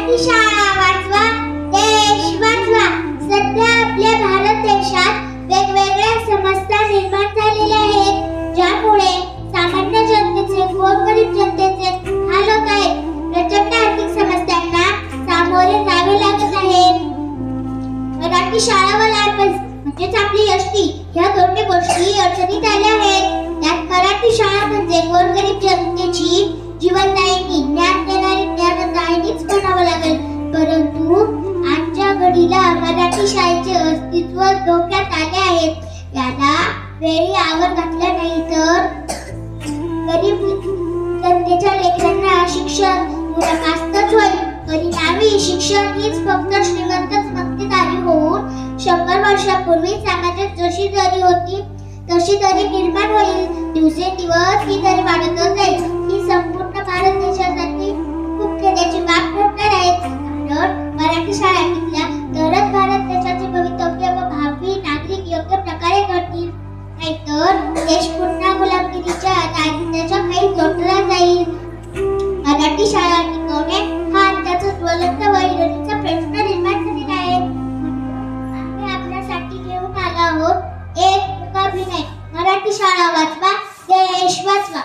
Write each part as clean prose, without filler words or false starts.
मराठी शाळा वाचवा, देश वाचवा. सध्या आपल्या भारत देशात वेगवेगळ्या समस्या निर्माण झालेल्या आहेत, ज्यामुळे सामान्य जनतेचे, गोरगरीब जनतेचे हाल होत आहेत. प्रचंड आर्थिक समस्यांना सामोरे जावे लागत आहे. मराठी शाळा व लहानपण म्हणजेच आपली यष्टी, ह्या दोन्ही गोष्टी अडचणीत आल्या आहेत. त्यात मराठी शाळा म्हणजे गोरगरीब जनतेची जीवनदायिनी, ज्ञान देणारी ज्ञानदायिनीच म्हणावं लागेल. परंतु आजच्या घडीला मराठी शाळेचे अस्तित्व धोक्यात आले आहेत. याला वेळी आवर घातला नाही तर गरीब जनतेच्या लेकरांना शिक्षण मुलाखास्तच होईल. परिणामी शिक्षण हीच फक्त श्रीमंतच मक्तेदारी होऊन 100 वर्षापूर्वी समाजात जशी दरी होती तशी दरी निर्माण होईल. दिवसेंदिवस ही दरी वाढतच जाईल. ही संपूर्ण भारत देशासाठी खूप खेदाची बाब ठरणार आहे. कारण मराठी शाळा टिकल्या तरच भारत देशाचे भवितव्य व भावी नागरिक योग्य प्रकारे घडतील. नाहीतर देश पुन्हा गुलामगिरीच्या दारिद्र्याच्या काही लोटला जाईल. मराठी शाळा टिकवणे हा त्याचा ज्वलंत वैरणीचा प्रश्न निर्माण झालेला आहे. आम्ही आपल्यासाठी घेऊन आलो आहोत एक मूकाभिनय. मराठी शाळा वाचवा, देश वाचवा.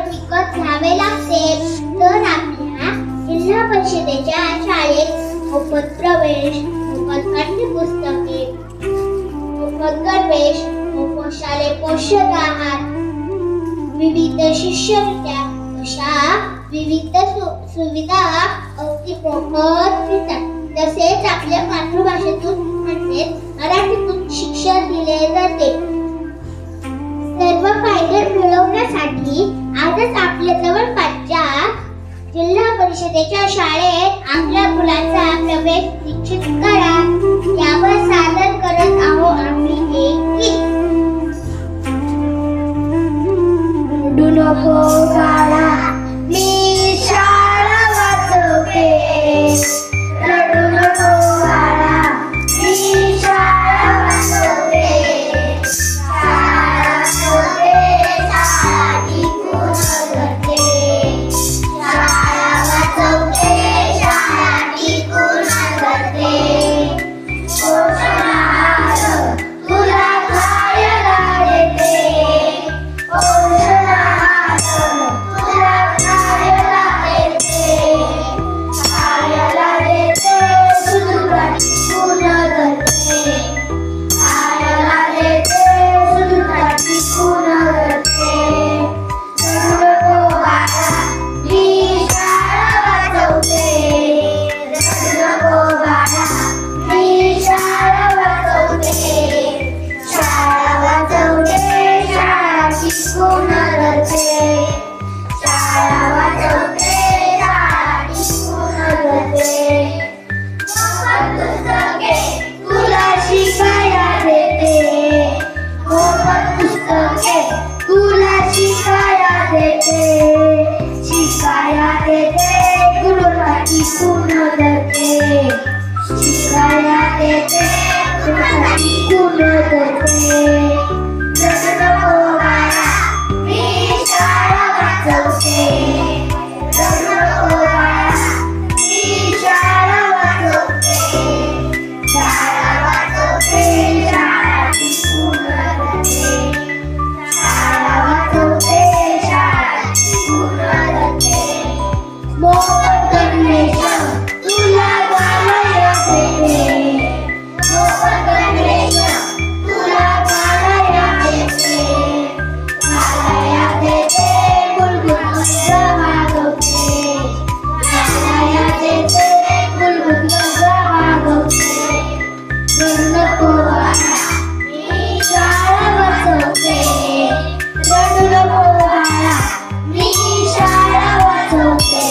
विकत घ्यावे लागते, तर आपल्या जिल्हा परिषदेच्या शाळेत मोफत प्रवेश, मोफत पाठ्यपुस्तके, मोफत गणवेश, मोफत शालेय पोषक आहार, विविध शिष्यवृत्त्या अशा विविध सुविधा अगदी मोफत मिळतात. तसेच आपल्या मातृभाषेतून म्हणजेच मराठीतून शिक्षण दिले जाते. सर्व फायदे मिळवण्यासाठी आजच आपल्या जवळपासच्या जिल्हा परिषदेच्या शाळेत आपल्या मुलाचा प्रवेश निश्चित करा. यावर सादर करत आहोत आम्ही एक गीत. रडू नको बाळा, मी शाळा वाचवते. रडू नको बाळा, मी शाळा वाचवते. शाळा वाचवते, शाळा टिकून करते. शाळा वाचवते, शाळा टिकून करते. पोषणाहार तुला खायला देते. पोषणाहार तुला खायला देते. खायला देते, तुला टिकून करते. खायला देते, तुला टिकून करते. रडू नको बाळा, मी शाळा वाचवते. रडू नको बाळा, मी शाळा वाचवते. शाळा वाचवते, शाळा टिकून करते. शाळा वाचवते, शाळा टिकून करते. मोफत पुस्तके तुला शिकायला देते. मोफत पुस्तके तुला शिकायला देते. शिकायला देते, तुला टिकून करते. शिकायला देते, तुला टिकून करते. रडू नको बाळा, मी शाळा वाचवते. रडू नको बाळा, मी शाळा वाचवते. शाळा वाचवते, शाळा टिकून करते. शाळा वाचवते, शाळा टिकून करते. मोफत गणवेश तुला घालायला देते. मोफत गणवेश तुला घालायला देते. घालायला देते, मूलभूत गरजा भागवते. घालायला देते, मूलभूत गरजा भागवते. रडू नको बाळा, मी शाळा वाचवते. रडू नको बाळा, मी शाळा वाचवते.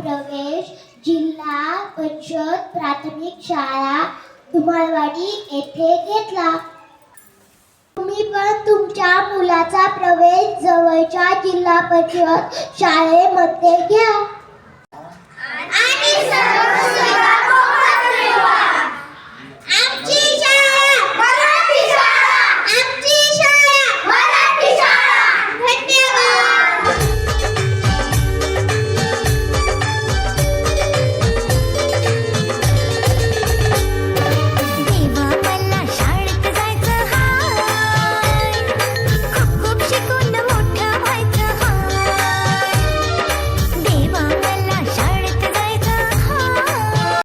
प्रवेश जिल्हा परिषद प्राथमिक शाळा धुमाळवाडी येथे घेतला. तुम्ही पण तुमच्या मुलाचा प्रवेश जवळच्या जिल्हा परिषद शाळेमध्ये घ्या.